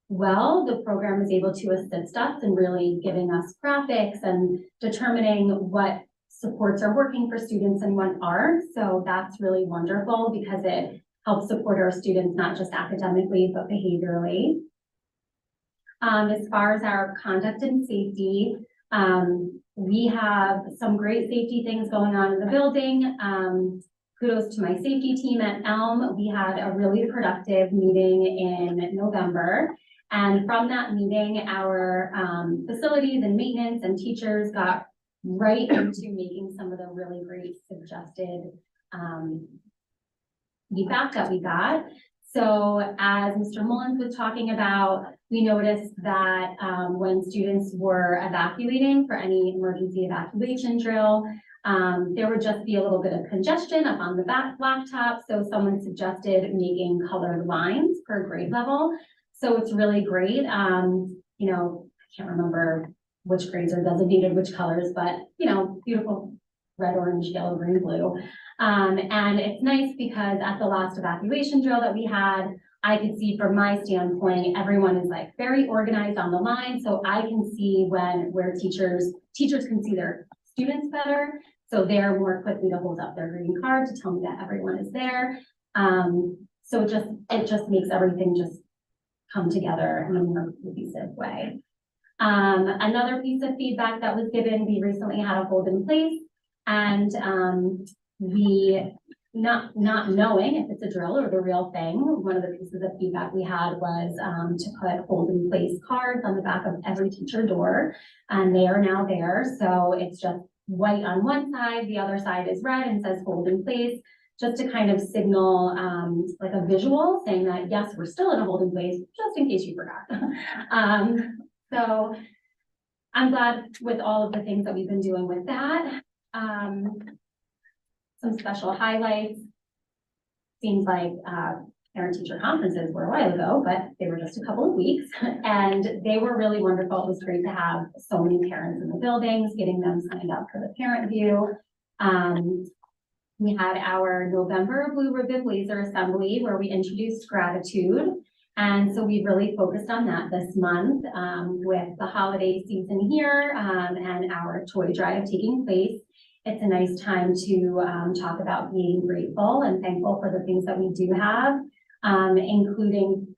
well the program is able to assist us in really giving us graphics and determining what supports are working for students and what aren't. So that's really wonderful because it helps support our students, not just academically, but behaviorally. As far as our conduct and safety, we have some great safety things going on in the building. Kudos to my safety team at Elm. We had a really productive meeting in November. And from that meeting, our facilities and maintenance and teachers got right into making some of the really great suggested feedback that we got. So as Mr. Mullins was talking about, we noticed that when students were evacuating for any emergency evacuation drill, there would just be a little bit of congestion up on the back blacktop. So someone suggested making colored lines per grade level. So it's really great. You know, I can't remember which grades are designated which colors, but you know, beautiful red, orange, yellow, green, blue. And it's nice because at the last evacuation drill that we had, I could see from my standpoint, everyone is like very organized on the line. So I can see where teachers can see their students better. So they're more quickly to hold up their green card to tell me that everyone is there. So it just makes everything just come together in a more cohesive way. Another piece of feedback that was given, we recently had a hold in place, and we not knowing if it's a drill or the real thing, one of the pieces of feedback we had was to put hold in place cards on the back of every teacher door, and they are now there. So it's just white on one side, the other side is red and says hold in place, just to kind of signal like a visual saying that yes, we're still in a holding place, just in case you forgot. So I'm glad with all of the things that we've been doing with that. Some special highlights. Seems like parent-teacher conferences were a while ago, but they were just a couple of weeks, and they were really wonderful. It was great to have so many parents in the buildings, getting them signed up for the parent view. We had our November Blue Ribbon Blazer Assembly where we introduced gratitude, And so we really focused on that this month, with the holiday season here, and our toy drive taking place. It's a nice time to, talk about being grateful and thankful for the things that we do have, including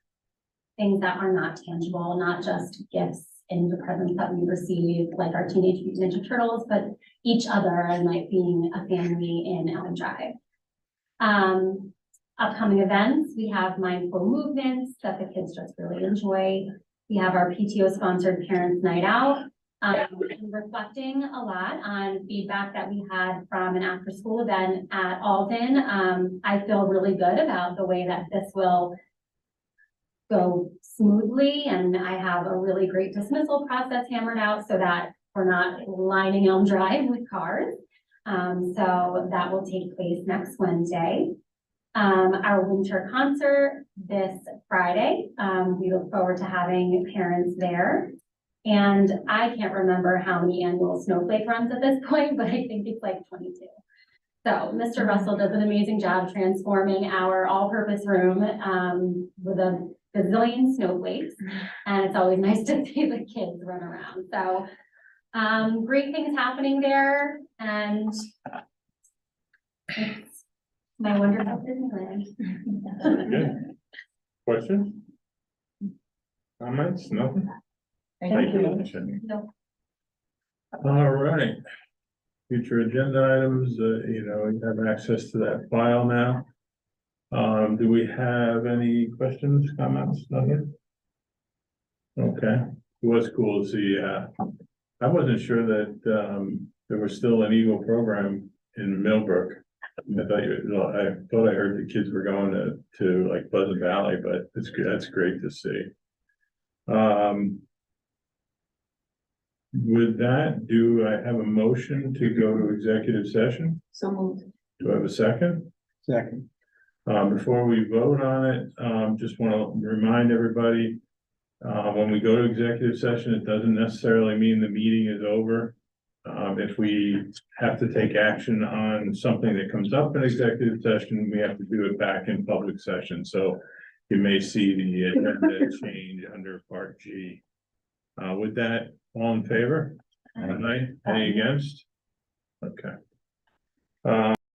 things that are not tangible, not just gifts and the presents that we receive, like our Teenage Mutant Ninja Turtles, but each other and like being a family in Ellen Drive. Upcoming events, we have mindful movements that the kids just really enjoy. We have our PTO sponsored Parents Night Out. Reflecting a lot on feedback that we had from an after school event at Alden. I feel really good about the way that this will go smoothly, and I have a really great dismissal process hammered out so that we're not lining Elm Drive with cars. So that will take place next Wednesday. Our winter concert this Friday. We look forward to having parents there. And I can't remember how many annual snowflake runs at this point, but I think it's like 22. So Mr. Russell does an amazing job transforming our all-purpose room with a gazillion snowflakes. And it's always nice to see the kids run around. So great things happening there. And it's my wonderful Disneyland. Good. Questions? Comments? Nothing? Thank you. Jenny. No. All right. Future agenda items, you have access to that file now. Do we have any questions, comments? Nothing? Okay, it was cool to see, I wasn't sure that, there was still an Eagle program in Millbrook. I thought I heard the kids were going to like Pleasant Valley, but it's good, that's great to see. With that, do I have a motion to go to executive session? So moved. Do I have a second? Second. Before we vote on it, just want to remind everybody, when we go to executive session, it doesn't necessarily mean the meeting is over. If we have to take action on something that comes up in executive session, we have to do it back in public session. So you may see the agenda change under Part G. With that, all in favor? Aye. Any against? Okay.